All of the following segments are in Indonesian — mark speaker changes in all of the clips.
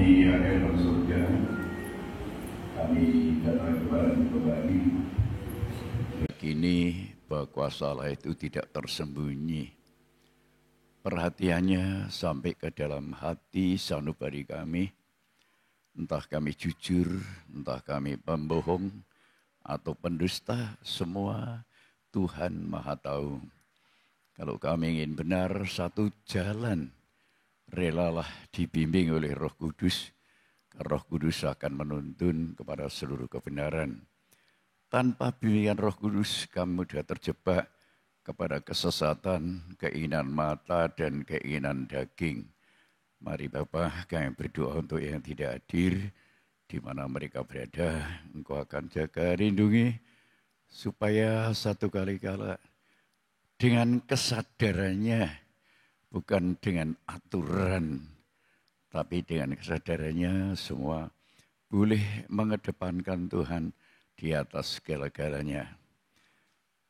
Speaker 1: Kami yang ada dalam surga, kami datang kepadamu kembali.
Speaker 2: Kini bahwa kuasa Allah itu tidak tersembunyi. Perhatiannya sampai ke dalam hati sanubari kami. Entah kami jujur, entah kami pembohong atau pendusta, semua Tuhan Maha Tahu. Kalau kami ingin benar satu jalan, relalah dibimbing oleh Roh Kudus. Roh Kudus akan menuntun kepada seluruh kebenaran. Tanpa bimbingan Roh Kudus, kamu mudah terjebak kepada kesesatan, keinginan mata, dan keinginan daging. Mari Bapa, kami berdoa untuk yang tidak hadir, di mana mereka berada. Engkau akan jaga, lindungi, supaya satu kali kala dengan kesadarannya, bukan dengan aturan, tapi dengan kesadarannya semua boleh mengedepankan Tuhan di atas segala-galanya.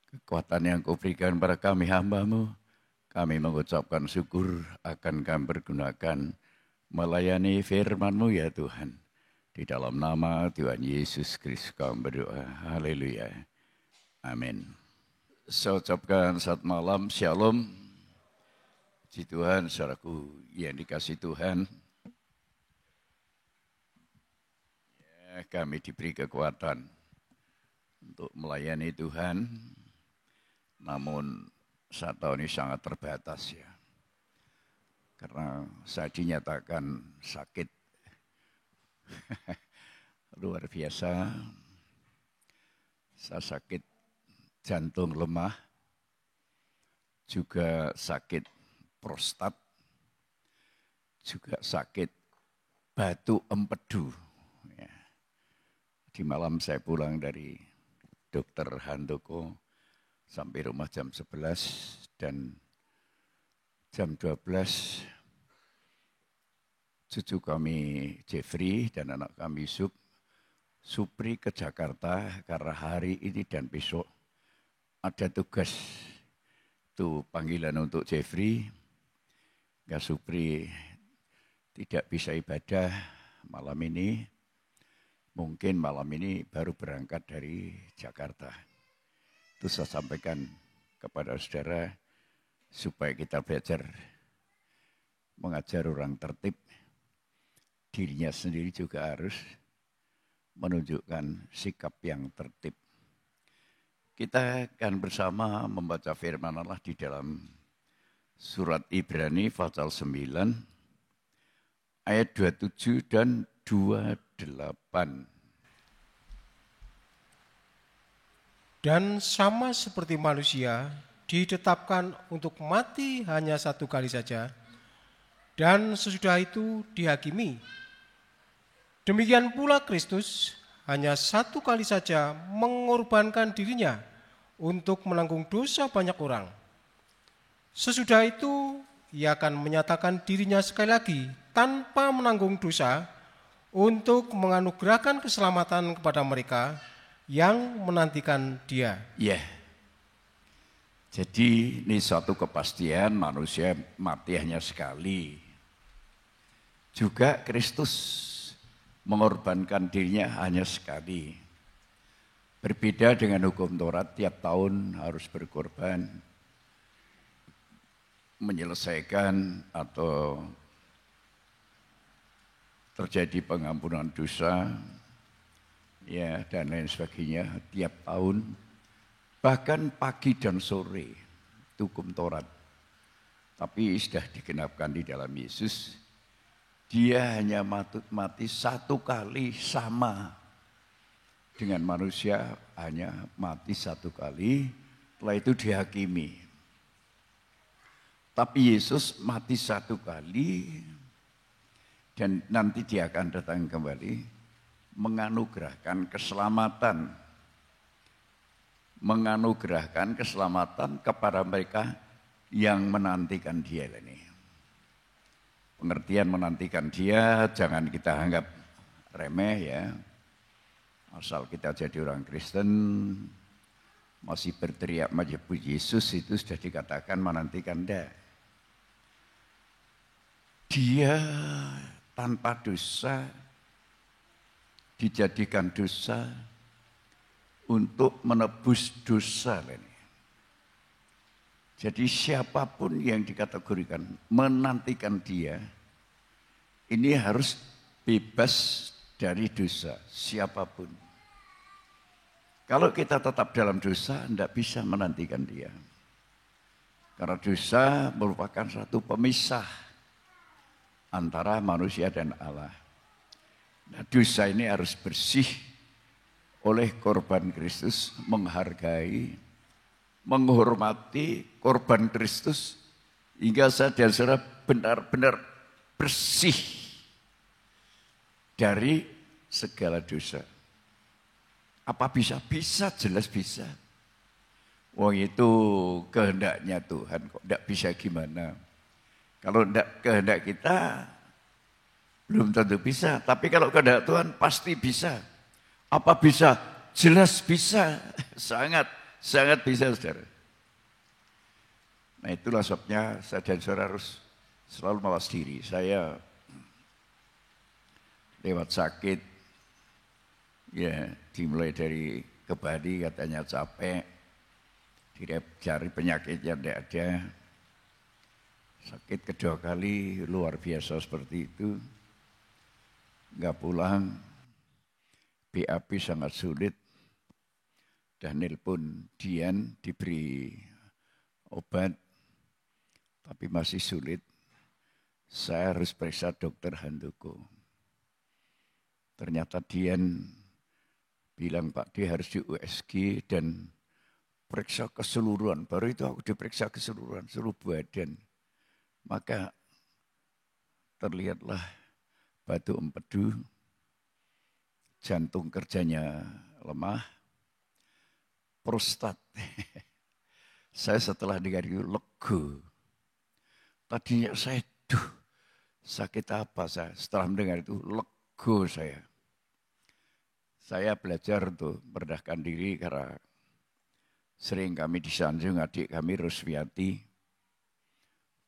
Speaker 2: Kekuatan yang Kau berikan pada kami hamba-Mu, kami mengucapkan syukur akan kami pergunakan melayani firman-Mu ya Tuhan. Di dalam nama Tuhan Yesus Kristus kami berdoa. Haleluya. Amin. Saya ucapkan selamat malam, shalom. Puji Tuhan, saudaraku yang dikasih Tuhan. Ya, kami diberi kekuatan untuk melayani Tuhan. Namun saat tahun ini sangat terbatas ya. Karena saya dinyatakan sakit. Luar biasa. Saya sakit jantung lemah. Juga sakit prostat. Juga sakit batu empedu. Ya. Di malam saya pulang dari Dokter Handoko. Sampai rumah jam 11 dan jam 12 cucu kami Jeffrey dan anak kami Supri ke Jakarta karena hari ini dan besok ada tugas. Itu panggilan untuk Jeffrey. Supri tidak bisa ibadah malam ini. Mungkin malam ini baru berangkat dari Jakarta. Itu saya sampaikan kepada saudara supaya kita belajar mengajar orang tertib. Dirinya sendiri juga harus menunjukkan sikap yang tertib. Kita akan bersama membaca firman Allah di dalam surat Ibrani pasal 9 ayat 27 dan 28.
Speaker 3: Dan sama seperti manusia ditetapkan untuk mati hanya satu kali saja, dan sesudah itu dihakimi. Demikian pula Kristus hanya satu kali saja mengorbankan dirinya untuk menanggung dosa banyak orang. Sesudah itu ia akan menyatakan dirinya sekali lagi tanpa menanggung dosa untuk menganugerahkan keselamatan kepada mereka yang menantikan Dia.
Speaker 2: Ya. Jadi ini suatu kepastian manusia mati hanya sekali. Juga Kristus mengorbankan dirinya hanya sekali. Berbeda dengan hukum Taurat, tiap tahun harus berkorban, menyelesaikan atau terjadi pengampunan dosa, ya dan lain sebagainya tiap tahun, bahkan pagi dan sore itu hukum Taurat. Tapi sudah digenapkan di dalam Yesus, dia hanya mati satu kali, sama dengan manusia hanya mati satu kali, setelah itu dihakimi. Tapi Yesus mati satu kali dan nanti dia akan datang kembali menganugerahkan keselamatan kepada mereka yang menantikan Dia ini. Pengertian menantikan Dia jangan kita anggap remeh ya. Asal kita jadi orang Kristen masih berteriak menyebut Yesus itu sudah dikatakan menantikan Dia. Dia tanpa dosa, dijadikan dosa untuk menebus dosa. Jadi siapapun yang dikategorikan menantikan dia, ini harus bebas dari dosa, siapapun. Kalau kita tetap dalam dosa, tidak bisa menantikan dia. Karena dosa merupakan satu pemisah antara manusia dan Allah. Nah, dosa ini harus bersih oleh korban Kristus, menghargai, menghormati korban Kristus, hingga saya dan saudara benar-benar bersih dari segala dosa. Apa bisa? Bisa, jelas bisa. Wong itu kehendaknya Tuhan, kok tidak bisa gimana? Kalau tidak kehendak kita, belum tentu bisa. Tapi kalau kehendak Tuhan pasti bisa. Apa bisa? Jelas bisa. Sangat bisa, saudara. Nah itulah sebabnya saya dan saudara harus selalu mawas diri. Saya lewat sakit, ya dimulai dari ke Bali katanya capek, cari penyakit yang tidak ada. Sakit kedua kali luar biasa seperti itu. Enggak pulang, BAP sangat sulit. Dan nelpon Dian diberi obat, tapi masih sulit. Saya harus periksa dokter Handoko. Ternyata Dian bilang Pak D harus di USG dan periksa keseluruhan. Baru itu aku diperiksa keseluruhan, seluruh badan. Maka terlihatlah batu empedu, jantung kerjanya lemah, prostat. Saya setelah dengar itu lega. Tadinya saya, sakit apa saya? Setelah mendengar itu lega saya. Saya belajar untuk merendahkan diri karena sering kami disanjung adik kami Ruswiati.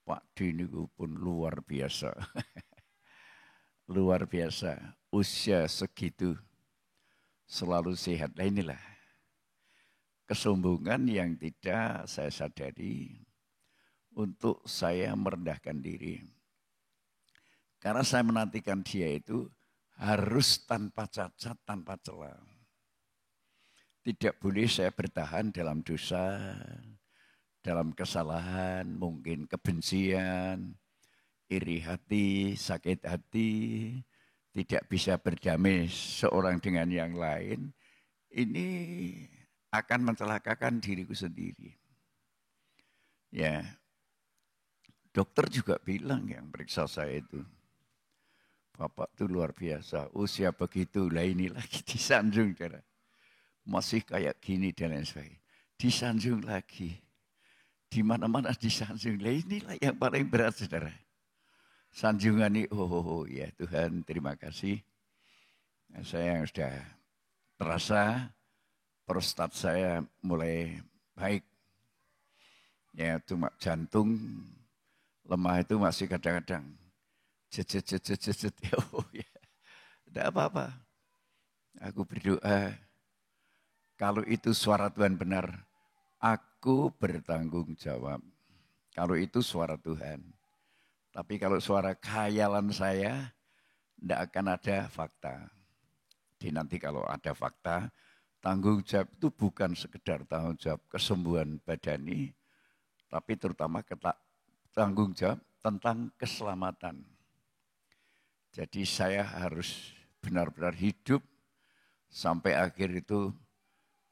Speaker 2: Pak D ini pun luar biasa. Luar biasa. Usia segitu selalu sehat. Nah inilah kesombongan yang tidak saya sadari untuk saya merendahkan diri. Karena saya menantikan dia itu harus tanpa cacat, tanpa celah. Tidak boleh saya bertahan dalam dosa, dalam kesalahan, mungkin kebencian, iri hati, sakit hati, tidak bisa berdamai seorang dengan yang lain, ini akan mencelakakan diriku sendiri. Ya, dokter juga bilang yang periksa saya itu, Bapak itu luar biasa, usia begitu, lah ini lagi disanjung, cara. Masih kayak gini dan lain sebagainya. Disanjung lagi. Di mana-mana disanjung. Lah inilah yang paling berat, saudara. Sanjungan ini, ya Tuhan terima kasih. Saya yang sudah terasa prostat saya mulai baik. Ya cuma jantung lemah itu masih kadang-kadang jet. Ya, tidak apa-apa. Aku berdoa, kalau itu suara Tuhan benar, aku bertanggung jawab. Kalau itu suara Tuhan. Tapi kalau suara khayalan saya, tidak akan ada fakta. Jadi nanti kalau ada fakta, tanggung jawab itu bukan sekedar tanggung jawab kesembuhan badani, tapi terutama tanggung jawab tentang keselamatan. Jadi saya harus benar-benar hidup sampai akhir itu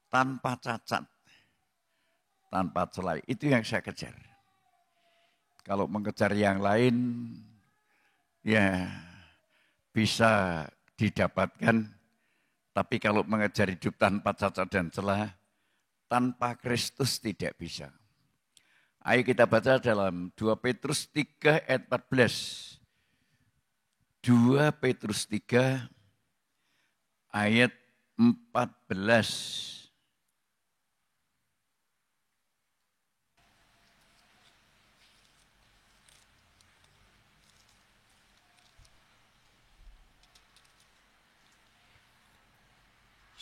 Speaker 2: tanpa cacat, tanpa celah. Itu yang saya kejar. Kalau mengejar yang lain, ya bisa didapatkan. Tapi kalau mengejar hidup tanpa cacat dan celah, tanpa Kristus tidak bisa. Ayo kita baca dalam 2 Petrus 3 ayat 14. 2 Petrus 3 ayat 14.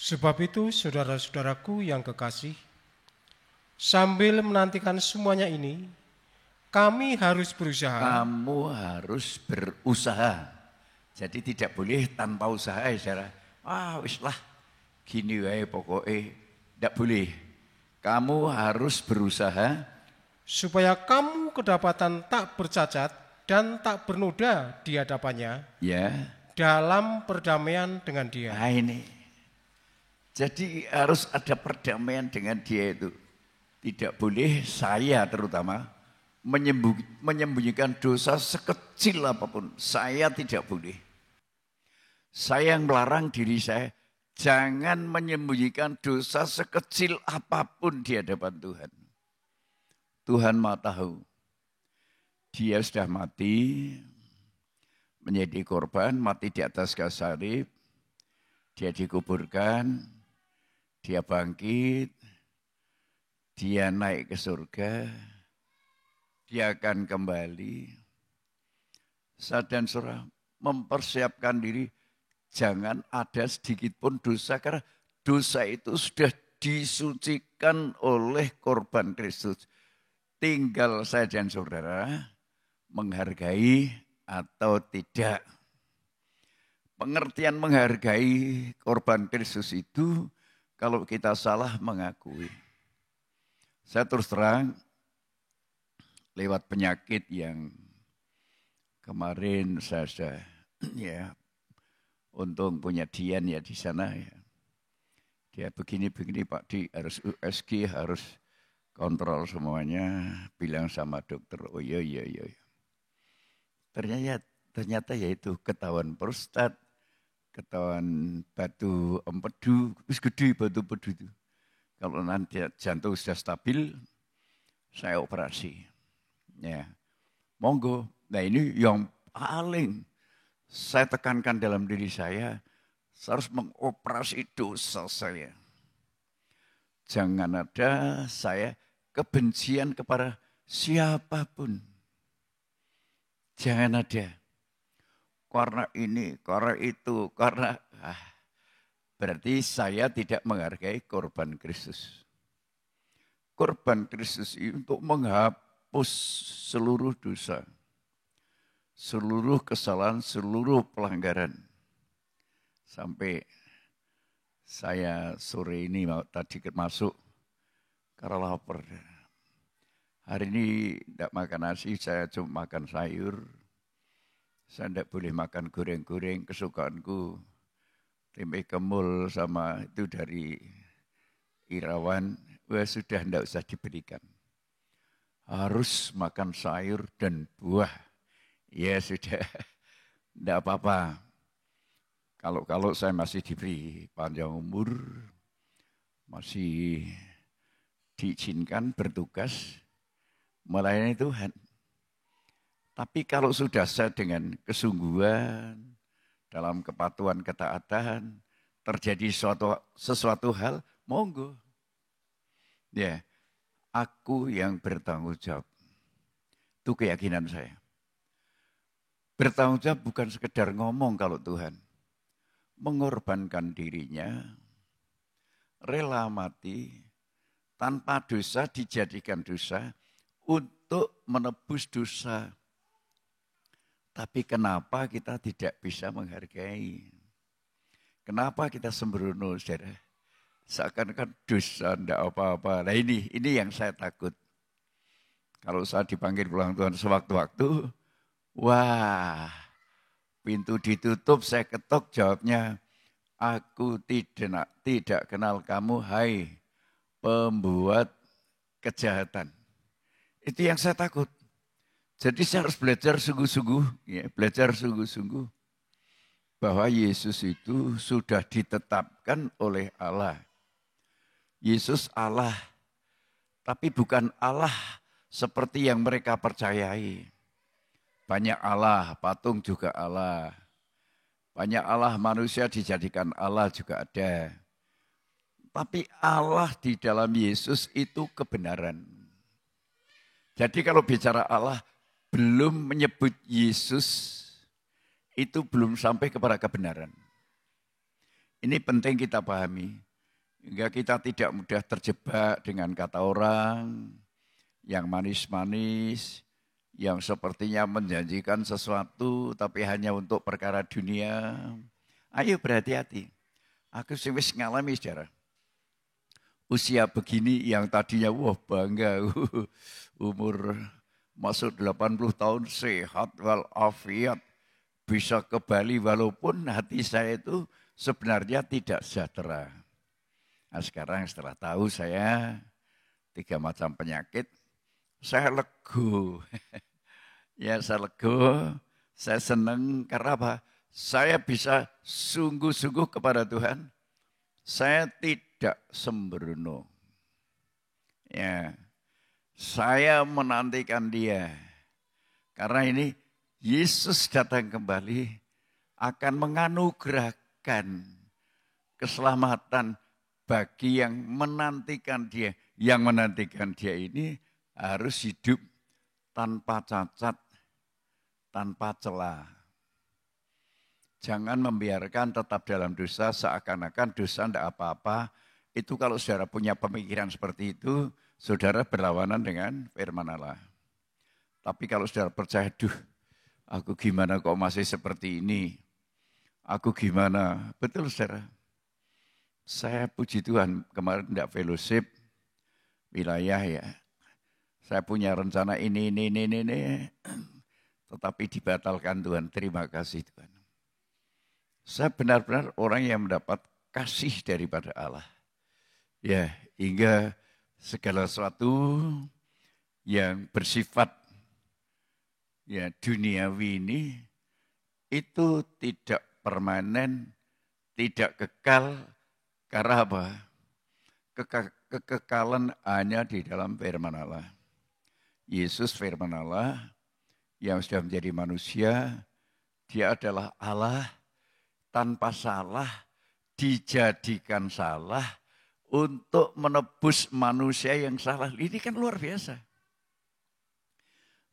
Speaker 3: Sebab itu, saudara-saudaraku yang kekasih, sambil menantikan semuanya ini, kami harus berusaha.
Speaker 2: Kamu harus berusaha. Jadi tidak boleh tanpa usaha, saudara. Wis lah, gini wae pokoknya. Tidak boleh. Kamu harus berusaha
Speaker 3: Supaya kamu kedapatan tak bercacat dan tak bernoda di hadapannya,
Speaker 2: ya.
Speaker 3: dalam perdamaian dengan Dia.
Speaker 2: Nah ini. Jadi harus ada perdamaian dengan Dia itu. Tidak boleh saya terutama menyembunyikan dosa sekecil apapun. Saya tidak boleh. Saya yang melarang diri saya, jangan menyembunyikan dosa sekecil apapun di hadapan Tuhan. Tuhan Maha tahu. Dia sudah mati, menjadi korban, mati di atas kayu salib. Dia dikuburkan, dia bangkit, dia naik ke surga, dia akan kembali. Saya dan saudara mempersiapkan diri, jangan ada sedikit pun dosa, karena dosa itu sudah disucikan oleh korban Kristus. Tinggal saya dan saudara menghargai atau tidak. Pengertian menghargai korban Kristus itu kalau kita salah mengakui. Saya terus terang lewat penyakit yang kemarin saya sudah ya untung punya Dian ya di sana ya. Dia begini-begini Pak Di harus USG, harus kontrol semuanya, bilang sama dokter, oh iya. Ternyata yaitu ketahuan prostat, ketahuan batu empedu, wis gede batu empedu itu. Kalau nanti jantung sudah stabil, saya operasi. Ya, monggo. Nah ini yang paling saya tekankan dalam diri saya harus mengoperasi dosa saya. Jangan ada saya kebencian kepada siapapun. Jangan ada. Karena ini, karena itu, karena berarti saya tidak menghargai korban Kristus. Korban Kristus itu untuk menghapus seluruh dosa, seluruh kesalahan, seluruh pelanggaran. Sampai saya sore ini tadi masuk karena lapar. Hari ini tidak makan nasi, saya cuma makan sayur. Saya tidak boleh makan goreng-goreng, kesukaanku. Tempe kemul sama itu dari Irawan, sudah tidak usah diberikan. Harus makan sayur dan buah. Ya sudah, tidak apa-apa. Kalau saya masih diberi panjang umur, masih diizinkan bertugas melayani Tuhan. Tapi kalau sudah saya dengan kesungguhan, dalam kepatuhan ketaatan, terjadi sesuatu hal, monggo. Ya, aku yang bertanggung jawab. Itu keyakinan saya. Bertanggung jawab bukan sekedar ngomong kalau Tuhan. Mengorbankan dirinya, rela mati, tanpa dosa dijadikan dosa, untuk menebus dosa. Tapi kenapa kita tidak bisa menghargai? Kenapa kita sembrono, saudara? Seakan-akan dosa, tidak apa-apa. Nah ini yang saya takut. Kalau saya dipanggil pulang Tuhan sewaktu-waktu, wah, pintu ditutup, saya ketok, jawabnya, aku tidak kenal kamu, hai pembuat kejahatan. Itu yang saya takut. Jadi saya harus belajar sungguh-sungguh, ya, bahwa Yesus itu sudah ditetapkan oleh Allah. Yesus Allah, tapi bukan Allah seperti yang mereka percayai. Banyak Allah, patung juga Allah. Banyak Allah, manusia dijadikan Allah juga ada. Tapi Allah di dalam Yesus itu kebenaran. Jadi kalau bicara Allah, belum menyebut Yesus, itu belum sampai kepada kebenaran. Ini penting kita pahami. Hingga kita tidak mudah terjebak dengan kata orang yang manis-manis, yang sepertinya menjanjikan sesuatu tapi hanya untuk perkara dunia. Ayo berhati-hati. Aku wis ngalami saudara. Usia begini yang tadinya wah bangga umur masuk 80 tahun sehat walafiat bisa ke Bali walaupun hati saya itu sebenarnya tidak sejahtera. Nah, sekarang setelah tahu saya 3 macam penyakit, saya lego. Ya saya lego, saya senang karena apa? Saya bisa sungguh-sungguh kepada Tuhan. Saya tidak sembrono. Ya, saya menantikan Dia. Karena ini Yesus datang kembali akan menganugerahkan keselamatan bagi yang menantikan Dia. Yang menantikan Dia ini harus hidup tanpa cacat, tanpa celah. Jangan membiarkan tetap dalam dosa seakan-akan dosa tidak apa-apa. Itu kalau saudara punya pemikiran seperti itu, saudara berlawanan dengan firman Allah. Tapi kalau saudara percaya, aku gimana kok masih seperti ini? Aku gimana? Betul saudara. Saya puji Tuhan kemarin tidak fellowship wilayah ya. Saya punya rencana ini. Tetapi dibatalkan Tuhan. Terima kasih Tuhan. Saya benar-benar orang yang mendapat kasih daripada Allah. Ya, hingga segala sesuatu yang bersifat ya duniawi ini itu tidak permanen, tidak kekal. Karena apa? Kekekalan hanya di dalam firman Allah. Yesus firman Allah yang sudah menjadi manusia, Dia adalah Allah tanpa salah, dijadikan salah untuk menebus manusia yang salah. Ini kan luar biasa.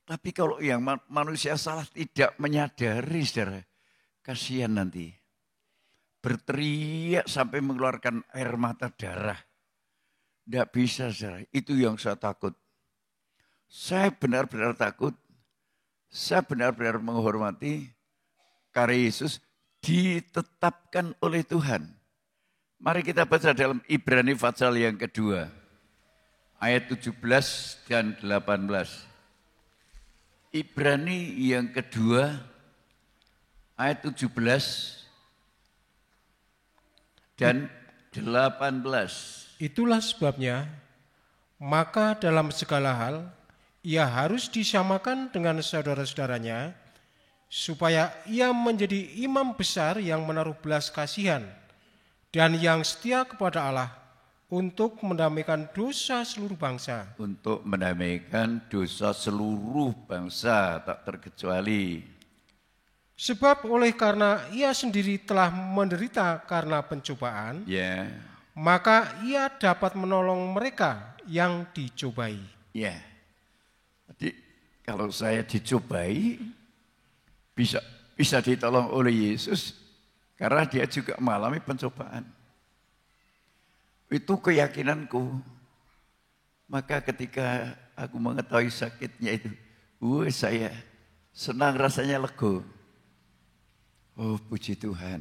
Speaker 2: Tapi kalau yang manusia salah tidak menyadari, saudara, kasihan nanti. Berteriak sampai mengeluarkan air mata darah. Tidak bisa, saudara. Itu yang saya takut. Saya benar-benar takut. Saya benar-benar menghormati karya Yesus ditetapkan oleh Tuhan. Mari kita baca dalam Ibrani pasal yang kedua. Ayat 17 dan 18. Ibrani yang kedua. Ayat 17 dan 18.
Speaker 3: Itulah sebabnya, maka dalam segala hal, ia harus disamakan dengan saudara-saudaranya, supaya ia menjadi imam besar yang menaruh belas kasihan, dan yang setia kepada Allah, untuk mendamaikan dosa seluruh bangsa.
Speaker 2: Untuk mendamaikan dosa seluruh bangsa, tak terkecuali.
Speaker 3: Sebab oleh karena ia sendiri telah menderita karena pencobaan, maka ia dapat menolong mereka yang dicobai.
Speaker 2: Ya, jadi kalau saya dicobai, bisa ditolong oleh Yesus, karena Dia juga mengalami pencobaan. Itu keyakinanku. Maka ketika aku mengetahui sakitnya itu, saya senang, rasanya lega. Oh puji Tuhan.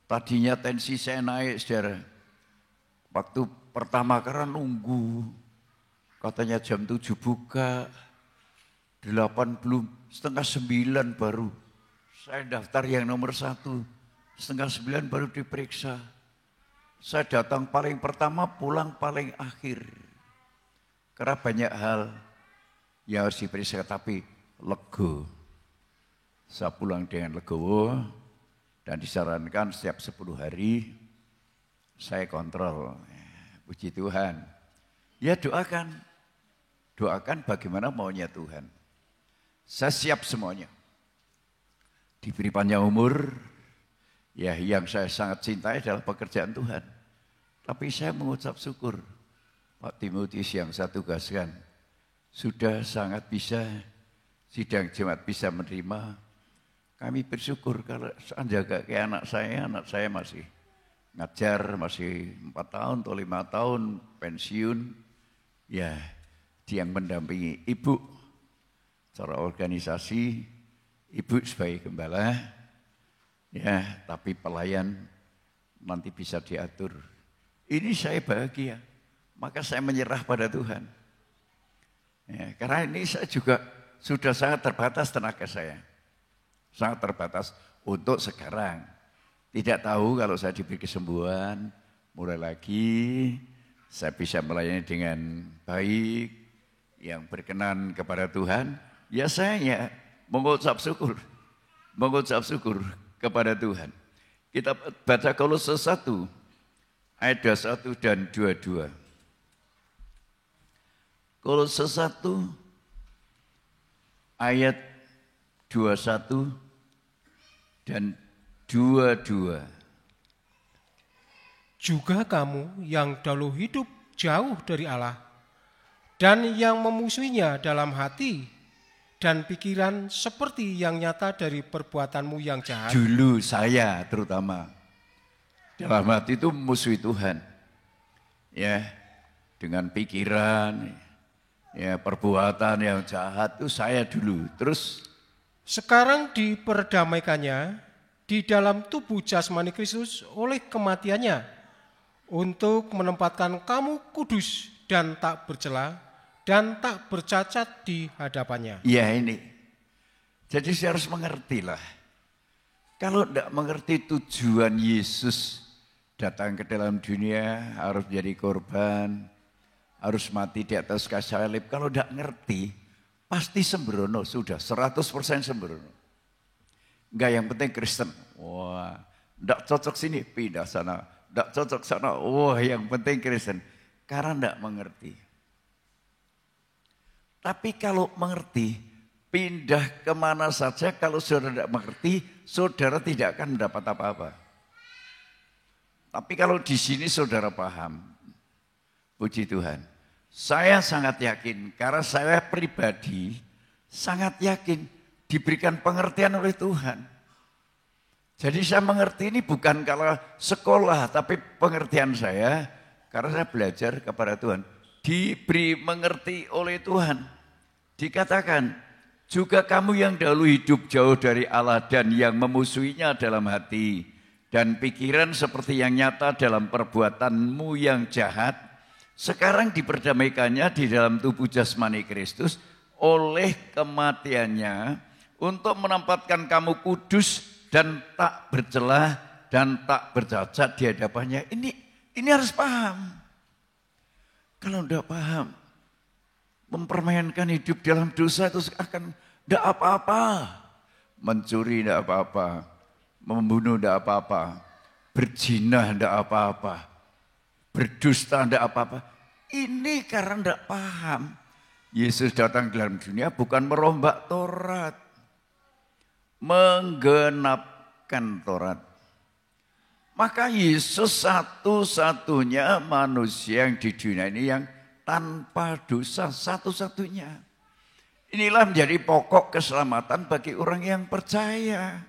Speaker 2: Tadinya tensi saya naik, saudara. Waktu pertama karena nunggu. Katanya jam 7 buka. 8 belum, setengah 9 baru. Saya daftar yang nomor 1. Setengah 9 baru diperiksa. Saya datang paling pertama, pulang paling akhir. Karena banyak hal yang harus diperiksa, tapi lega. Saya pulang dengan legowo. Dan disarankan setiap 10 hari saya kontrol. Puji Tuhan. Ya doakan. Doakan bagaimana maunya Tuhan. Saya siap semuanya. Diberi panjang umur. Ya yang saya sangat cintai adalah pekerjaan Tuhan. Tapi saya mengucap syukur. Pak Timotius yang saya tugaskan. Sudah sangat bisa. Sidang jemaat bisa menerima. Kami bersyukur kalau jaga ke anak saya masih ngajar masih 4 tahun atau 5 tahun pensiun, ya dia yang mendampingi ibu secara organisasi, ibu sebagai gembala, ya tapi pelayan nanti bisa diatur. Ini saya bahagia, maka saya menyerah pada Tuhan. Ya, karena ini saya juga sudah sangat terbatas tenaga saya, sangat terbatas untuk sekarang. Tidak tahu kalau saya diberi kesembuhan, mulai lagi saya bisa melayani dengan baik, yang berkenan kepada Tuhan, ya saya mengucap syukur kepada Tuhan. Kita baca Kolose 1 ayat 21 dan 22. Kolose 1 ayat 21 dan 22.
Speaker 3: Juga kamu yang dahulu hidup jauh dari Allah dan yang memusuhinya dalam hati dan pikiran seperti yang nyata dari perbuatanmu yang jahat.
Speaker 2: Dulu saya terutama dalam hati itu musuhi Tuhan. Ya, dengan pikiran, ya perbuatan yang jahat itu saya dulu. Terus
Speaker 3: sekarang diperdamaikannya di dalam tubuh jasmani Kristus oleh kematiannya untuk menempatkan kamu kudus dan tak bercela dan tak bercacat di hadapannya.
Speaker 2: ya ini. Jadi saya harus mengerti lah. Kalau tidak mengerti tujuan Yesus datang ke dalam dunia, harus jadi korban, harus mati di atas kayu salib. Kalau tidak ngerti, pasti sembrono, sudah 100% sembrono. Enggak, yang penting Kristen. Wah, tidak cocok sini, pindah sana. Tidak cocok sana, wah yang penting Kristen. Karena tidak mengerti. Tapi kalau mengerti, pindah kemana saja, kalau saudara tidak mengerti, saudara tidak akan mendapat apa-apa. Tapi kalau di sini saudara paham, puji Tuhan. Saya sangat yakin, karena saya pribadi sangat yakin diberikan pengertian oleh Tuhan. Jadi saya mengerti ini bukan kalau sekolah, tapi pengertian saya, karena saya belajar kepada Tuhan. Diberi mengerti oleh Tuhan. Dikatakan, juga kamu yang dahulu hidup jauh dari Allah dan yang memusuhinya dalam hati dan pikiran seperti yang nyata dalam perbuatanmu yang jahat, sekarang diperdamaikannya di dalam tubuh jasmani Kristus oleh kematiannya untuk menempatkan kamu kudus dan tak bercelah dan tak bercacat di hadapannya. Ini harus paham. Kalau tidak paham, mempermainkan hidup dalam dosa itu akan tidak apa-apa. Mencuri tidak apa-apa, membunuh tidak apa-apa, berzina tidak apa-apa, berdusta tidak apa-apa. Ini karena tidak paham. Yesus datang ke dalam dunia bukan merombak Taurat, menggenapkan Taurat. Maka Yesus satu-satunya manusia yang di dunia ini yang tanpa dosa, satu-satunya. Inilah menjadi pokok keselamatan bagi orang yang percaya.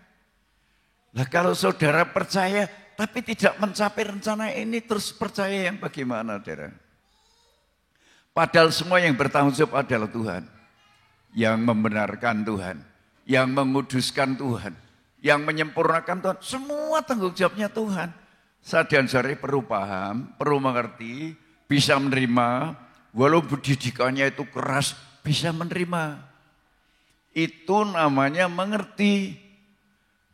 Speaker 2: Nah kalau saudara percaya tapi tidak mencapai rencana ini, terus percaya yang bagaimana, saudara? Padahal semua yang bertanggung jawab adalah Tuhan. Yang membenarkan Tuhan, yang menguduskan Tuhan, yang menyempurnakan Tuhan, semua tanggung jawabnya Tuhan. Saya dan saudara perlu paham, perlu mengerti, bisa menerima, walaupun didikannya itu keras, bisa menerima. Itu namanya mengerti.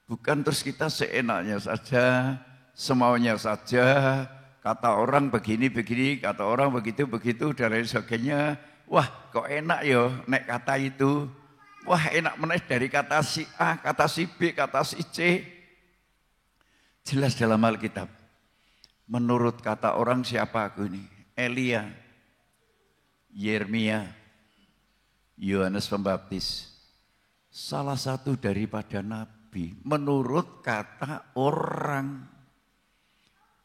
Speaker 2: Bukan terus kita seenaknya saja, semaunya saja, kata orang begini-begini, kata orang begitu-begitu, dan lain sebagainya. Wah kok enak ya, nek kata itu. Wah enak menaik dari kata si A, kata si B, kata si C. Jelas dalam Alkitab. Menurut kata orang siapa aku ini? Elia, Yeremia, Yohanes Pembaptis. Salah satu daripada nabi. Menurut kata orang.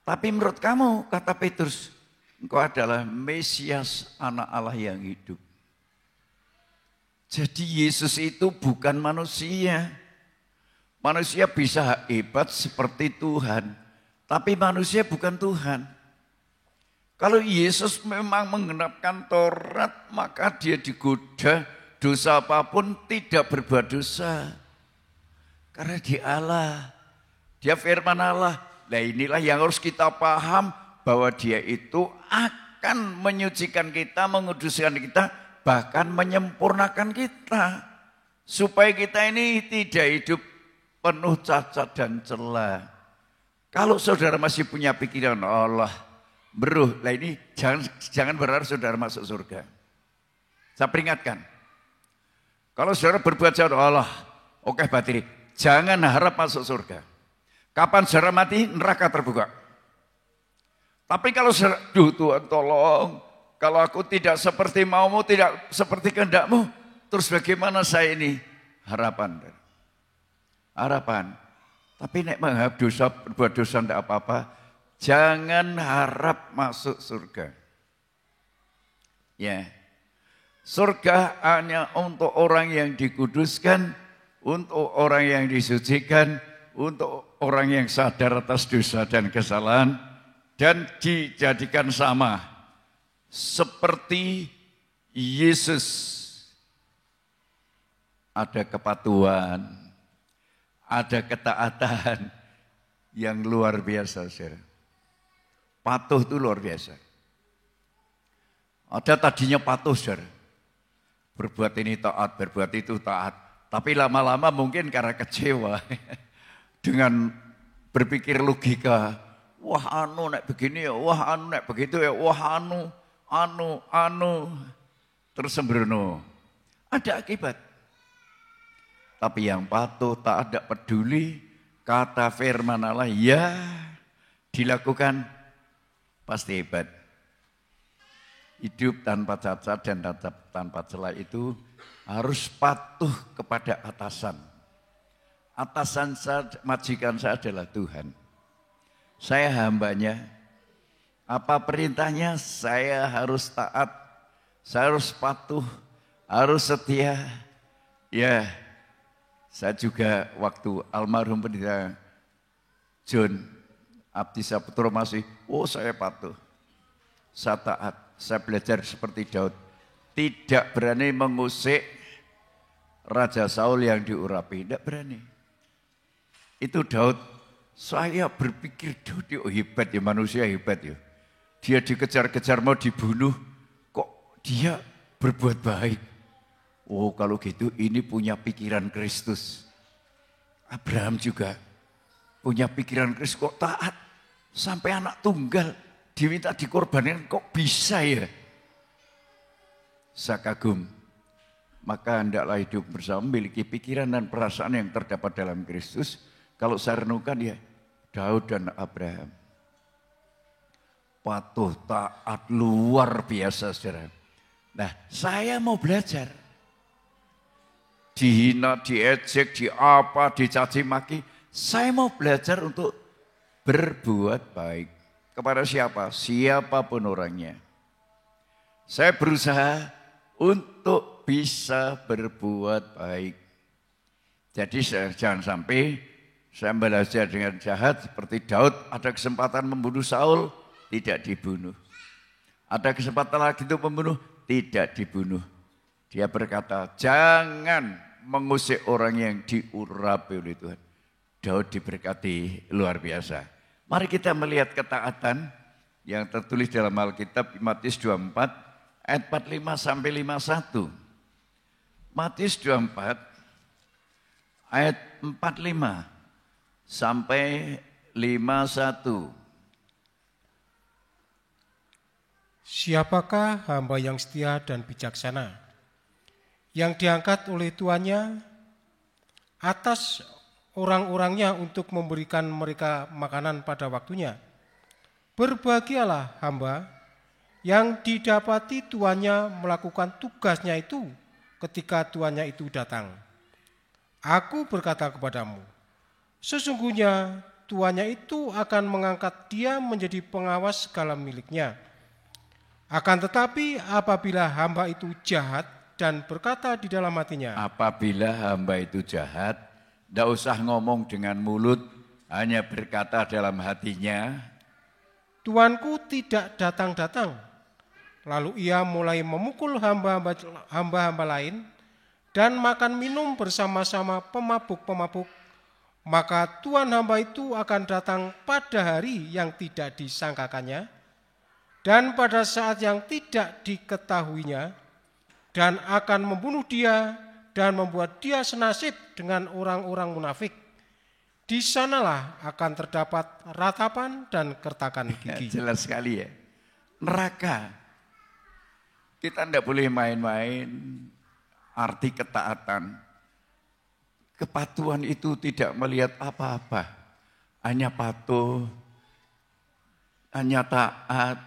Speaker 2: Tapi menurut kamu, kata Petrus, engkau adalah Mesias, anak Allah yang hidup. Jadi Yesus itu bukan manusia. Manusia bisa hebat seperti Tuhan. Tapi manusia bukan Tuhan. Kalau Yesus memang menggenapkan Taurat, maka dia digoda dosa apapun tidak berbuat dosa. Karena dia Allah, dia firman Allah. Nah inilah yang harus kita paham, bahwa dia itu akan menyucikan kita, menguduskan kita, bahkan menyempurnakan kita. Supaya kita ini tidak hidup penuh cacat dan celah. Kalau saudara masih punya pikiran Allah, bro, lah ini jangan berharap saudara masuk surga. Saya peringatkan. Kalau saudara berbuat jahat Allah, oke batiri, jangan harap masuk surga. Kapan saudara mati, neraka terbuka. Tapi kalau saudara, duh Tuhan tolong, kalau aku tidak seperti maumu, tidak seperti kehendakmu, terus bagaimana saya ini? Harapan. Harapan. Tapi nek menghadap dosa, berbuat dosa tidak apa-apa, jangan harap masuk surga. Ya, surga hanya untuk orang yang dikuduskan, untuk orang yang disucikan, untuk orang yang sadar atas dosa dan kesalahan, dan dijadikan sama seperti Yesus. Ada kepatuhan, ada ketaatan yang luar biasa, saudara. Patuh itu luar biasa. Ada tadinya patuh, saudara. Berbuat ini taat, berbuat itu taat. Tapi lama-lama mungkin karena kecewa dengan berpikir logika. Wah anu nek begini ya, wah anu nek begitu ya, wah anu. Terus sembrono. Ada akibat. Tapi yang patuh, tak ada peduli, kata firman Allah, ya dilakukan, pasti hebat. Hidup tanpa cacat dan tanpa celah itu harus patuh kepada atasan. Atasan saya, majikan saya adalah Tuhan. Saya hambanya, apa perintahnya saya harus taat, saya harus patuh, harus setia. Ya, saya juga waktu almarhum pendeta John Abdi Saputro masih, saya patuh, saya taat, saya belajar seperti Daud. Tidak berani mengusik Raja Saul yang diurapi, tidak berani. Itu Daud, saya berpikir Daud hebat ya, manusia hebat ya. Dia dikejar-kejar mau dibunuh, kok dia berbuat baik. Kalau gitu ini punya pikiran Kristus. Abraham juga punya pikiran Kristus, kok taat. Sampai anak tunggal diminta dikorbankan, kok bisa ya? Saya kagum. Maka hendaklah hidup bersama memiliki pikiran dan perasaan yang terdapat dalam Kristus. Kalau saya renungkan ya, Daud dan Abraham. Patuh, taat, luar biasa saudara. Nah, saya mau belajar. Dihina, diejek, diapa, dicaci maki. Saya mau belajar untuk berbuat baik. Kepada siapa? Siapapun orangnya. Saya berusaha untuk bisa berbuat baik. Jadi jangan sampai saya belajar dengan jahat seperti Daud. Ada kesempatan membunuh Saul, tidak dibunuh. Ada kesempatan lagi untuk membunuh, tidak dibunuh. Dia berkata, jangan mengusik orang yang diurapi oleh Tuhan. Daud diberkati luar biasa. Mari kita melihat ketaatan yang tertulis dalam Alkitab Matius 24 ayat 45 sampai 51. Matius 24 ayat 45 sampai 51.
Speaker 3: Siapakah hamba yang setia dan bijaksana, yang diangkat oleh tuannya atas orang-orangnya untuk memberikan mereka makanan pada waktunya? Berbahagialah hamba yang didapati tuannya melakukan tugasnya itu ketika tuannya itu datang. Aku berkata kepadamu, sesungguhnya tuannya itu akan mengangkat dia menjadi pengawas segala miliknya. Akan tetapi apabila hamba itu jahat dan berkata di dalam hatinya,
Speaker 2: apabila hamba itu jahat, tidak usah ngomong dengan mulut, hanya berkata dalam hatinya,
Speaker 3: Tuanku tidak datang-datang. Lalu ia mulai memukul hamba-hamba lain dan makan minum bersama-sama pemabuk-pemabuk. Maka tuan hamba itu akan datang pada hari yang tidak disangkakannya dan pada saat yang tidak diketahuinya, dan akan membunuh dia dan membuat dia senasib dengan orang-orang munafik. Di sanalah akan terdapat ratapan dan kertakan gigi.
Speaker 2: Jelas sekali ya. Neraka. Kita tidak boleh main-main arti ketaatan. Kepatuhan itu tidak melihat apa-apa. Hanya patuh, hanya taat,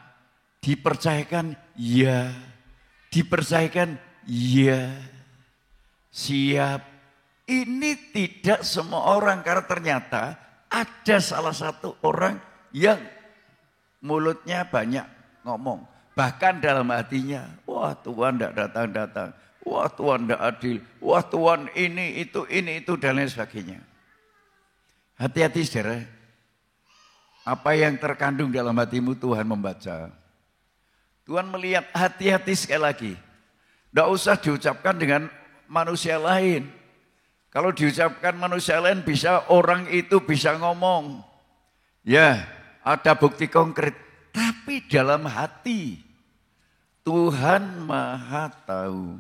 Speaker 2: dipercayakan ya, dipercayakan ya, siap. Ini tidak semua orang, karena ternyata ada salah satu orang yang mulutnya banyak ngomong. Bahkan dalam hatinya, wah Tuhan tidak datang-datang, wah Tuhan tidak adil, wah Tuhan ini, itu, dan lain sebagainya. Hati-hati saudara, apa yang terkandung dalam hatimu Tuhan membaca. Tuhan melihat, hati-hati sekali lagi. Tidak usah diucapkan dengan manusia lain. Kalau diucapkan manusia lain bisa, orang itu bisa ngomong. Ya, ada bukti konkret. Tapi dalam hati, Tuhan Maha tahu.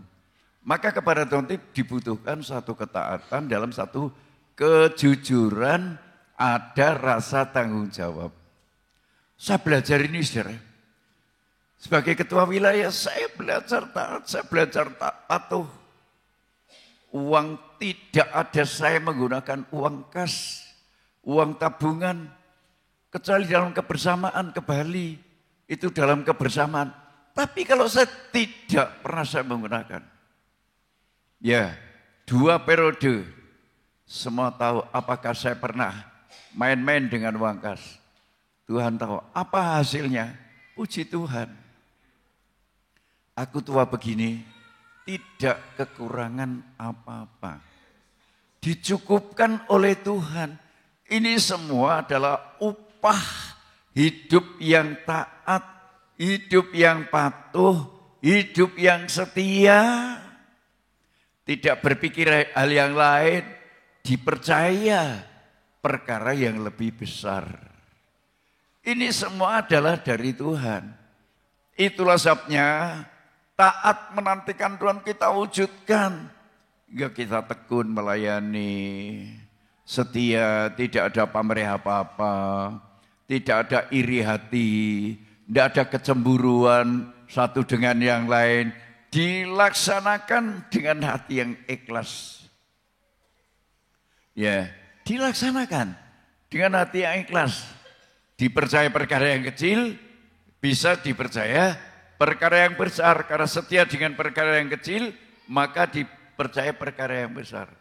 Speaker 2: Maka kepada Tuhan dibutuhkan satu ketaatan, dalam satu kejujuran, ada rasa tanggung jawab. Saya belajar ini saudara. Sebagai ketua wilayah, saya belajar taat, saya belajar patuh. Uang tidak ada, saya menggunakan uang kas, uang tabungan. Kecuali dalam kebersamaan ke Bali, itu dalam kebersamaan. Tapi kalau saya tidak pernah saya menggunakan. Ya, 2 periode, semua tahu apakah saya pernah main-main dengan uang kas. Tuhan tahu, apa hasilnya? Puji Tuhan. Aku tua begini, tidak kekurangan apa-apa. Dicukupkan oleh Tuhan. Ini semua adalah upah hidup yang taat, hidup yang patuh, hidup yang setia. Tidak berpikir hal yang lain, dipercaya perkara yang lebih besar. Ini semua adalah dari Tuhan. Itulah sebabnya taat menantikan Tuhan kita wujudkan. Hingga kita tekun melayani, setia, tidak ada pamrih apa-apa, tidak ada iri hati, tidak ada kecemburuan satu dengan yang lain. Dilaksanakan dengan hati yang ikhlas. Ya, dilaksanakan dengan hati yang ikhlas. Dipercaya perkara yang kecil, bisa dipercaya perkara yang besar. Karena setia dengan perkara yang kecil, maka dipercaya perkara yang besar.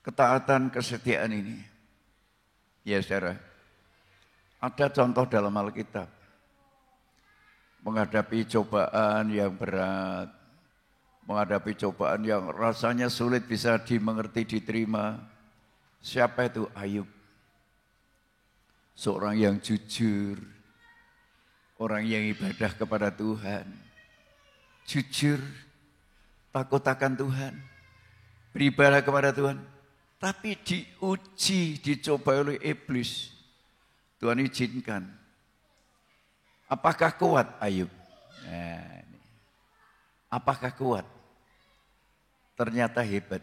Speaker 2: Ketaatan, kesetiaan ini. Ya saudara, ada contoh dalam Alkitab. Menghadapi cobaan yang berat, menghadapi cobaan yang rasanya sulit bisa dimengerti, diterima. Siapa itu? Ayub. Seorang yang jujur, orang yang ibadah kepada Tuhan, jujur, takut akan Tuhan, beribadah kepada Tuhan, tapi diuji, dicoba oleh iblis. Tuhan izinkan. Apakah kuat Ayub? Nah, apakah kuat? Ternyata hebat.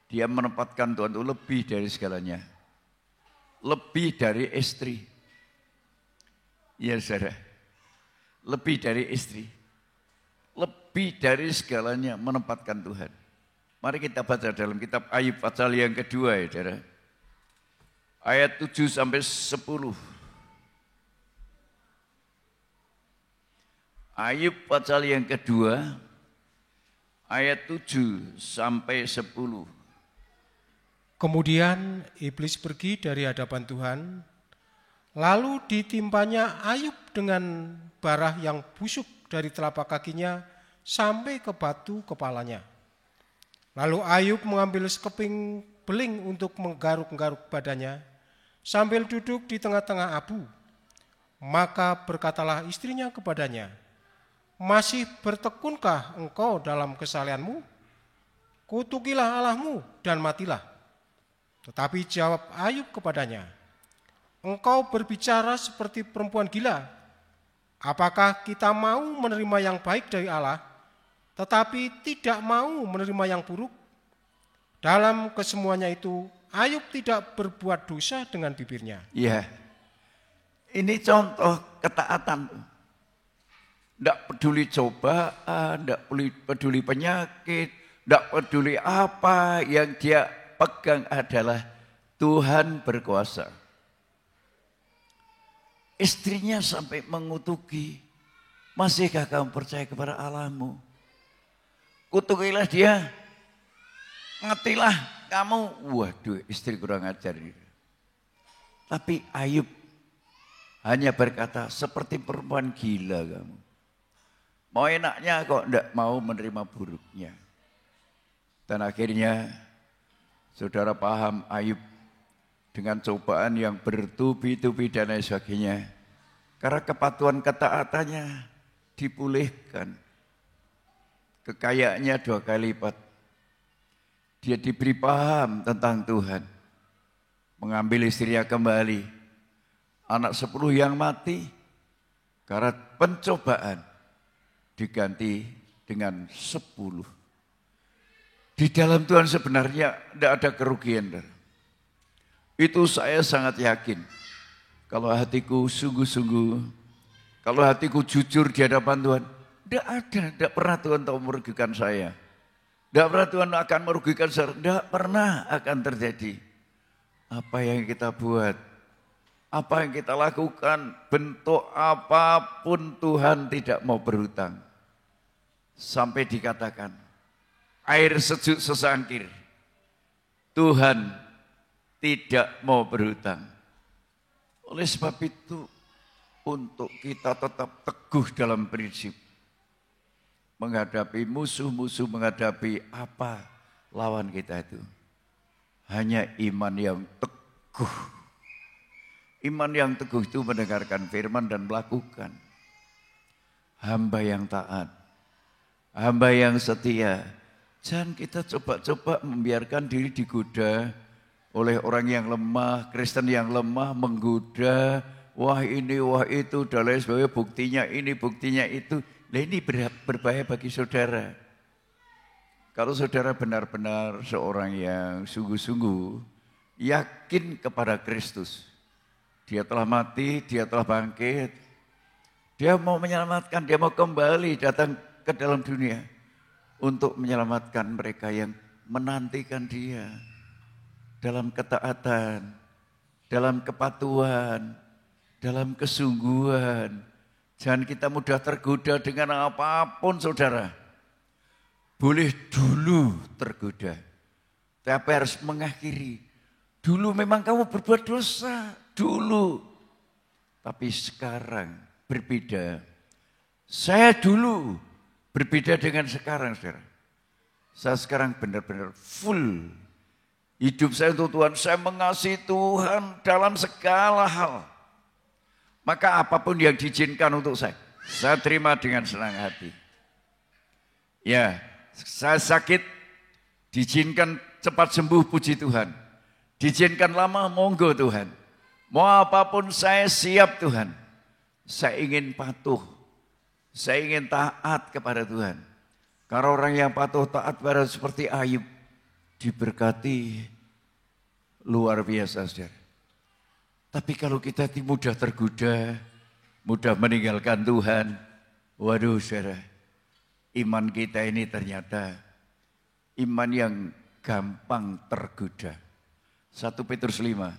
Speaker 2: Dia menempatkan Tuhan itu lebih dari segalanya. Lebih dari istri. Ya saudara, lebih dari istri, lebih dari segalanya menempatkan Tuhan. Mari kita baca dalam kitab Ayub pasal yang kedua ya saudara. Ayat 7 sampai 10. Ayub pasal yang kedua, ayat 7 sampai 10.
Speaker 3: Kemudian iblis pergi dari hadapan Tuhan. Lalu ditimpanya Ayub dengan bara yang busuk dari telapak kakinya sampai ke batu kepalanya. Lalu Ayub mengambil sekeping berbeling untuk menggaruk-garuk badannya sambil duduk di tengah-tengah abu. Maka berkatalah istrinya kepadanya, "Masih bertekunkah engkau dalam kesalehanmu? Kutukilah Allahmu dan matilah." Tetapi jawab Ayub kepadanya, "Engkau berbicara seperti perempuan gila. Apakah kita mau menerima yang baik dari Allah, tetapi tidak mau menerima yang buruk?" Dalam kesemuanya itu, Ayub tidak berbuat dosa dengan bibirnya.
Speaker 2: Ya, ini contoh ketaatan. Tidak peduli cobaan, tidak peduli penyakit, tidak peduli apa, yang dia pegang adalah Tuhan berkuasa. Istrinya sampai mengutuki, "Masihkah kamu percaya kepada Allahmu? Kutukilah dia, matilah kamu." Waduh, istri kurang ajar. Tapi Ayub hanya berkata, "Seperti perempuan gila kamu. Mau enaknya kok tidak mau menerima buruknya." Dan akhirnya saudara paham, Ayub dengan cobaan yang bertubi-tubi dan lain sebagainya, karena kepatuhan ketaatannya dipulihkan. Kekayaannya 2 kali lipat. Dia diberi paham tentang Tuhan. Mengambil istrinya kembali. Anak 10 yang mati karena pencobaan diganti dengan 10. Di dalam Tuhan sebenarnya tidak ada kerugian. Itu saya sangat yakin. Kalau hatiku sungguh-sungguh, kalau hatiku jujur di hadapan Tuhan, tidak pernah Tuhan tahu merugikan saya. Tidak pernah Tuhan akan merugikan saya, tidak pernah akan terjadi. Apa yang kita buat, apa yang kita lakukan, bentuk apapun Tuhan tidak mau berhutang. Sampai dikatakan, air sejuk sesangkir, Tuhan tidak mau berhutang. Oleh sebab itu, untuk kita tetap teguh dalam prinsip, menghadapi musuh-musuh, menghadapi apa lawan kita itu, hanya iman yang teguh. Iman yang teguh itu mendengarkan firman dan melakukan. Hamba yang taat, hamba yang setia. Jangan kita coba-coba membiarkan diri digoda oleh orang yang lemah, Kristen yang lemah menggoda, wah ini, wah itu, dan lain sebagainya, buktinya ini, buktinya itu. Nah ini berbahaya bagi saudara. Kalau saudara benar-benar seorang yang sungguh-sungguh yakin kepada Kristus, dia telah mati, dia telah bangkit, dia mau menyelamatkan, dia mau kembali datang ke dalam dunia untuk menyelamatkan mereka yang menantikan dia. Dalam ketaatan, dalam kepatuhan, dalam kesungguhan. Jangan kita mudah tergoda dengan apapun saudara. Boleh dulu tergoda, tapi harus mengakhiri. Dulu memang kamu berbuat dosa, dulu. Tapi sekarang berbeda. Saya dulu berbeda dengan sekarang saudara. Saya sekarang benar-benar full. Hidup saya untuk Tuhan, saya mengasihi Tuhan dalam segala hal. Maka apapun yang diizinkan untuk saya terima dengan senang hati. Ya, saya sakit, diizinkan cepat sembuh, puji Tuhan. Diizinkan lama, monggo Tuhan. Mau apapun saya siap Tuhan. Saya ingin patuh, saya ingin taat kepada Tuhan. Karena orang yang patuh taat pada seperti Ayub, diberkati luar biasa saudara. Tapi kalau kita mudah tergoda, mudah meninggalkan Tuhan, waduh saudara, iman kita ini ternyata iman yang gampang tergoda. 1 Petrus 5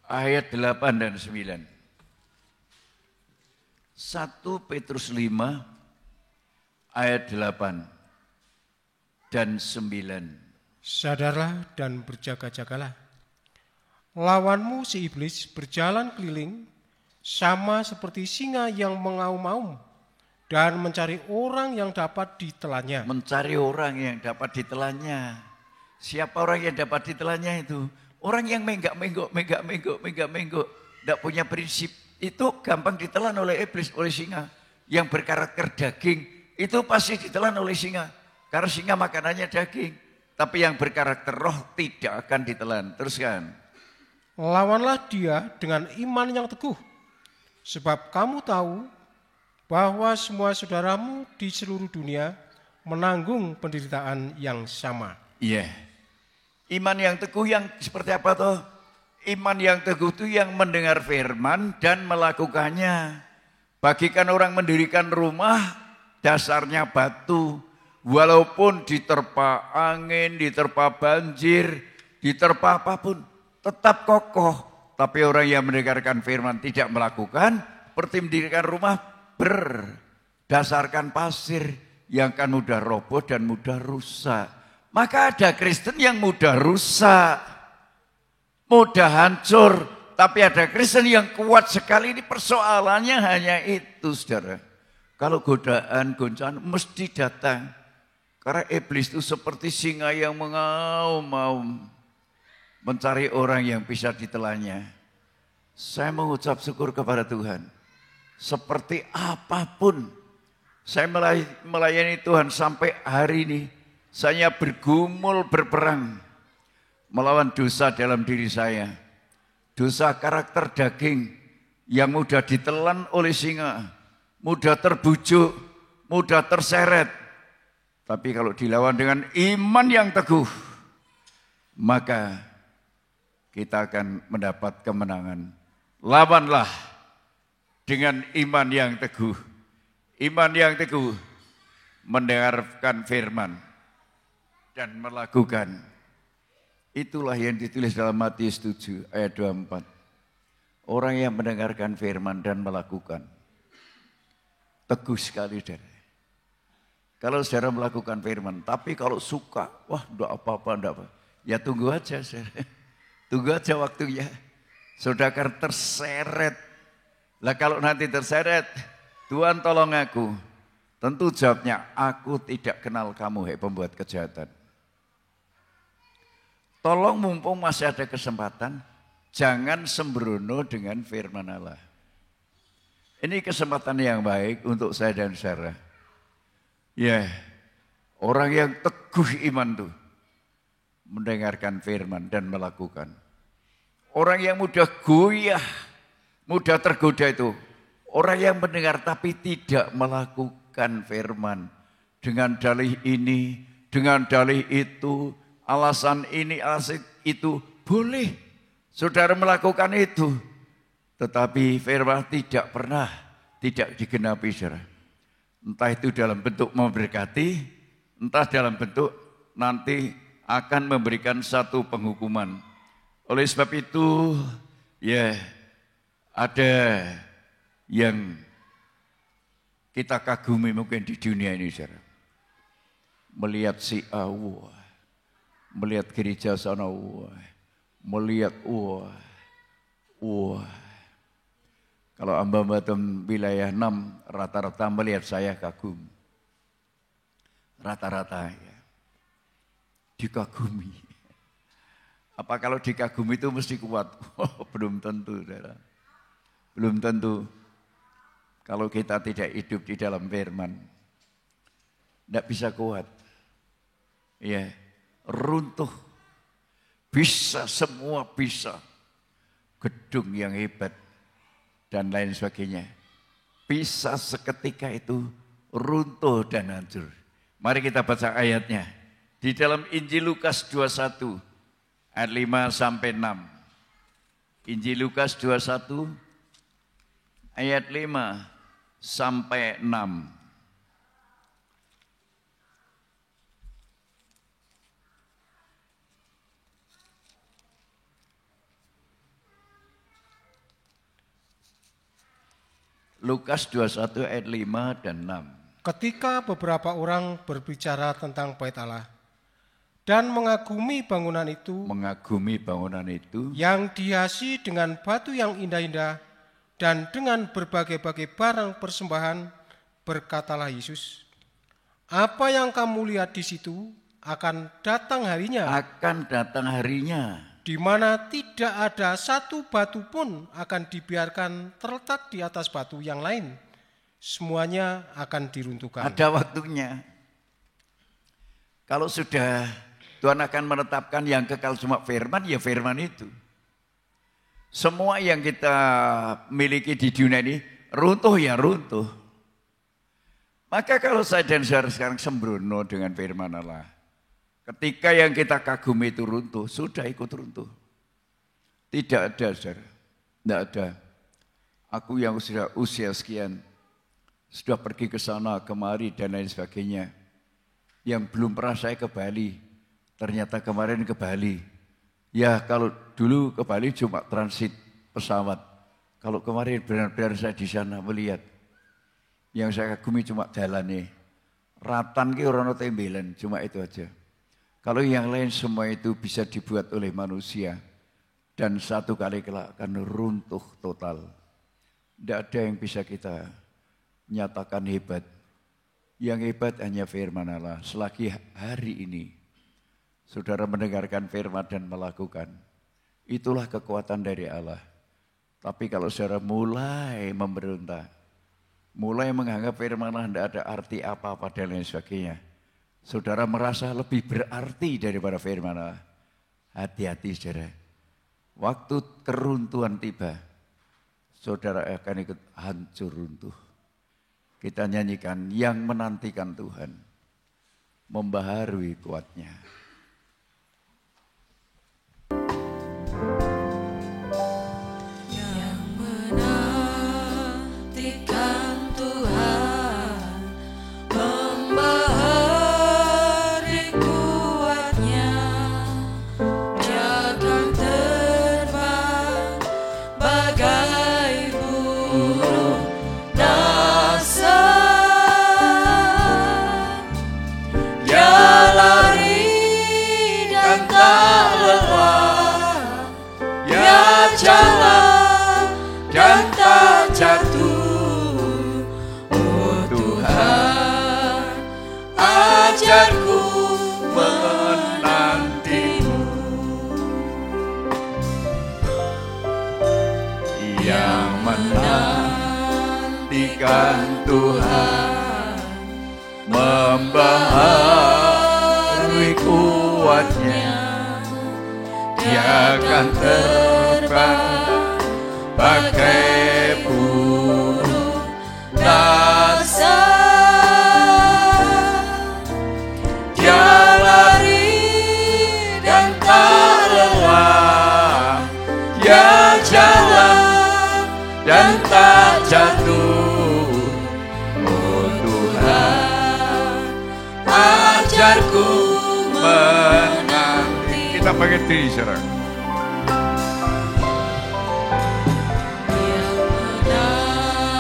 Speaker 2: ayat 8 dan 9. 1 Petrus 5 ayat 8 dan 9.
Speaker 3: Sadarlah dan berjaga-jagalah. Lawanmu si iblis berjalan keliling sama seperti singa yang mengaum-aum dan mencari orang yang dapat ditelannya.
Speaker 2: Mencari orang yang dapat ditelannya. Siapa orang yang dapat ditelannya itu? Orang yang menggak-menggok, tidak punya prinsip. Itu gampang ditelan oleh iblis, oleh singa. Yang berkarakter daging, itu pasti ditelan oleh singa. Karena singa makanannya daging. Tapi yang berkarakter roh tidak akan ditelan. Teruskan.
Speaker 3: Lawanlah dia dengan iman yang teguh. Sebab kamu tahu bahwa semua saudaramu di seluruh dunia menanggung penderitaan yang sama.
Speaker 2: Iya. Iman yang teguh yang seperti apa toh? Iman yang teguh itu yang mendengar firman dan melakukannya. Bagikan orang mendirikan rumah, dasarnya batu. Walaupun diterpa angin, diterpa banjir, diterpa apapun, tetap kokoh. Tapi orang yang mendengarkan firman tidak melakukan, seperti mendirikan rumah berdasarkan pasir yang kan mudah roboh dan mudah rusak. Maka ada Kristen yang mudah rusak, mudah hancur. Tapi ada Kristen yang kuat sekali. Ini persoalannya hanya itu, saudara. Kalau godaan, goncangan mesti datang. Karena iblis itu seperti singa yang mengaum-ngaum mencari orang yang bisa ditelannya. Saya mengucap syukur kepada Tuhan. Seperti apapun saya melayani Tuhan sampai hari ini. Saya bergumul berperang melawan dosa dalam diri saya. Dosa karakter daging yang mudah ditelan oleh singa. Mudah terbujuk, mudah terseret. Tapi kalau dilawan dengan iman yang teguh, maka kita akan mendapat kemenangan. Lawanlah dengan iman yang teguh. Iman yang teguh mendengarkan firman dan melakukan. Itulah yang ditulis dalam Matius 7 ayat 24. Orang yang mendengarkan firman dan melakukan. Teguh sekali, saudara. Kalau saudara melakukan firman, tapi kalau suka, wah enggak apa-apa, enggak apa. Ya tunggu aja, saudara. Tunggu aja waktunya. Saudara akan terseret. Lah kalau nanti terseret, Tuhan tolong aku. Tentu jawabnya, aku tidak kenal kamu, hei pembuat kejahatan. Tolong mumpung masih ada kesempatan, jangan sembrono dengan firman Allah. Ini kesempatan yang baik untuk saya dan saudara. Ya, orang yang teguh iman tuh mendengarkan firman dan melakukan. Orang yang mudah goyah, mudah tergoda itu orang yang mendengar tapi tidak melakukan firman dengan dalih ini, dengan dalih itu, alasan ini, alasan itu boleh. Saudara melakukan itu, tetapi firman tidak pernah tidak digenapi, saudara. Entah itu dalam bentuk memberkati, entah dalam bentuk nanti akan memberikan satu penghukuman. Oleh sebab itu, ya ada yang kita kagumi mungkin di dunia ini, saudara. Melihat si Allah, melihat gereja sana, melihat Kalau hamba-hamba wilayah 6 rata-rata melihat saya kagum. Rata-rata ya. Dikagumi. Apa kalau dikagumi itu mesti kuat? Oh, belum tentu, saudara. Belum tentu. Kalau kita tidak hidup di dalam firman, tidak bisa kuat. Ya, runtuh. Bisa, semua bisa. Gedung yang hebat dan lain sebagainya. Bisa seketika itu runtuh dan hancur. Mari kita baca ayatnya. Di dalam Injil Lukas 21 ayat 5 sampai 6. Injil Lukas 21 ayat 5 sampai 6. Lukas 21 ayat 5 dan 6.
Speaker 3: Ketika beberapa orang berbicara tentang bait Allah dan mengagumi bangunan itu yang dihiasi dengan batu yang indah-indah dan dengan berbagai-bagai barang persembahan, berkatalah Yesus, apa yang kamu lihat di situ akan datang harinya,
Speaker 2: Akan datang harinya.
Speaker 3: di mana tidak ada satu batu pun akan dibiarkan terletak di atas batu yang lain. Semuanya akan diruntuhkan.
Speaker 2: Ada waktunya. Kalau sudah Tuhan akan menetapkan yang kekal cuma firman, ya firman itu. Semua yang kita miliki di dunia ini runtuh ya runtuh. Maka kalau saya dan saudara sekarang sembrono dengan firman Allah, ketika yang kita kagumi itu runtuh, sudah ikut runtuh. Tidak ada, saudara. Tidak ada. Aku yang sudah usia sekian, sudah pergi ke sana, kemari, dan lain sebagainya. Yang belum pernah saya ke Bali, ternyata kemarin ke Bali. Ya kalau dulu ke Bali cuma transit pesawat. Kalau kemarin benar-benar saya di sana melihat. Yang saya kagumi cuma jalannya. Ratan ki ora ono tembelan, cuma itu aja. Kalau yang lain semua itu bisa dibuat oleh manusia. Dan satu kali kelak akan runtuh total. Tidak ada yang bisa kita nyatakan hebat. Yang hebat hanya firman Allah. Selagi hari ini saudara mendengarkan firman dan melakukan, itulah kekuatan dari Allah. Tapi kalau saudara mulai memberontak, mulai menganggap firman Allah tidak ada arti apa-apa dan lain sebagainya, saudara merasa lebih berarti daripada firman Allah. Hati-hati saudara. Waktu keruntuhan tiba, saudara akan ikut hancur runtuh. Kita nyanyikan yang menantikan Tuhan, membaharui kuatnya. Jalan dan tak jatuh, oh Tuhan, ajarku menantimu. Yang menantikan Tuhan, membaharui kuatnya. Dia akan terbang bagai burung nasa. Dia lari dan tak lelah. Dia jalan dan tak jatuh. Oh Tuhan, ajarku menanti. Kita pakai diri saudara.
Speaker 4: Yang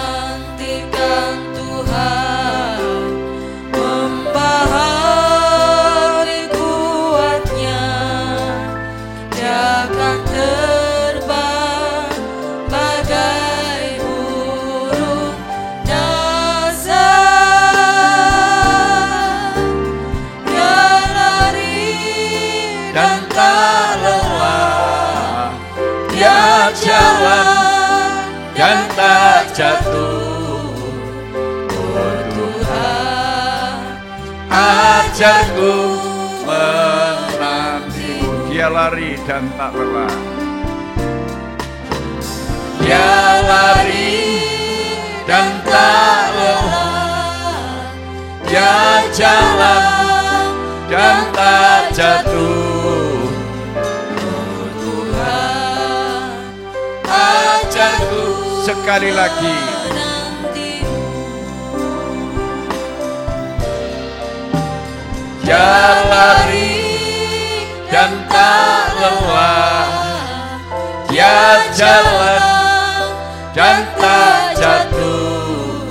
Speaker 4: menantikan Tuhan, membahari kuatnya. Dia akan terbang bagai burung nasa. Dia lari dan tak lelah, dia jalan dan tak jatuh. Oh Tuhan,
Speaker 2: Ajarku menanti. Dia lari dan tak lelah. Dia lari dan tak lelah. Dia jalan dan tak jatuh. Oh Tuhan, ajarku sekali lagi. Dia lari dan tak lelah. Dia jalan dan tak jatuh.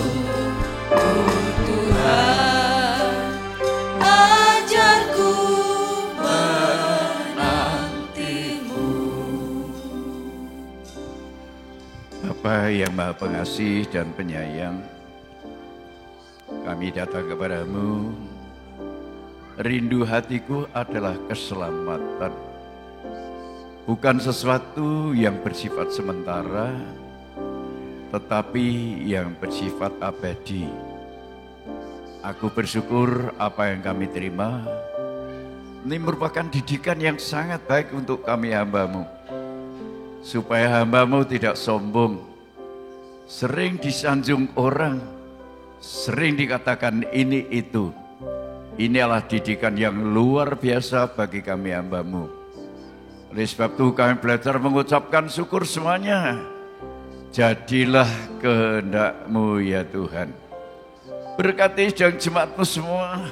Speaker 4: oh Tuhan, ajarku menantimu.
Speaker 2: Bapa yang Maha Pengasih dan Penyayang, kami datang kepadamu rindu hatiku adalah keselamatan. Bukan sesuatu yang bersifat sementara, tetapi yang bersifat abadi. Aku bersyukur apa yang kami terima. Ini merupakan didikan yang sangat baik untuk kami hamba-Mu. Supaya hamba-Mu tidak sombong. Sering disanjung orang, sering dikatakan ini itu. Ini adalah didikan yang luar biasa bagi kami hamba-Mu. Oleh sebab itu kami belajar mengucapkan syukur semuanya. Jadilah kehendak-Mu ya Tuhan. Berkati sidang jemaat-Mu semua.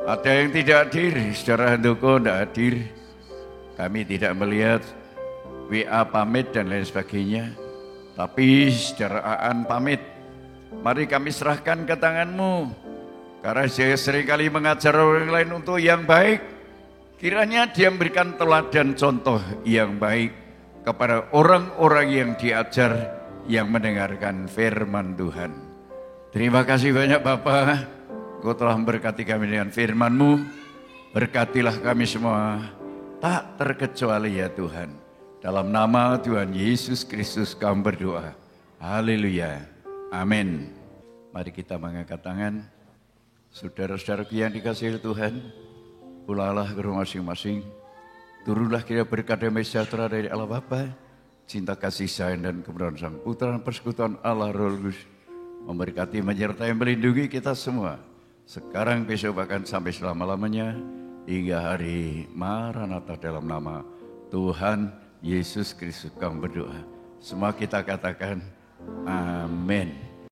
Speaker 2: Ada yang tidak hadir, saudara Handoko tidak hadir. Kami tidak melihat WA pamit dan lain sebagainya. Tapi saudara Aan pamit. Mari kami serahkan ke tangan-Mu. Karena saya seringkali mengajar orang lain untuk yang baik. Kiranya dia memberikan teladan contoh yang baik kepada orang-orang yang diajar, yang mendengarkan firman Tuhan. Terima kasih banyak Bapak. Engkau telah memberkati kami dengan firman-Mu. Berkatilah kami semua, tak terkecuali ya Tuhan. Dalam nama Tuhan Yesus Kristus kami berdoa. Haleluya. Amin. Mari kita mengangkat tangan. Saudara-saudaraku yang dikasihi Tuhan, pulanglah ke rumah masing-masing. Turunlah kira berkat damai sejahtera dari Allah Bapa, cinta kasih sayang dan kebenaran Sang Putra dan persekutuan Allah Roh Kudus memberkati, menyertai, melindungi kita semua. Sekarang, besok, bahkan sampai selama-lamanya hingga hari Maranatha dalam nama Tuhan Yesus Kristus kami berdoa. Semua kita katakan amin.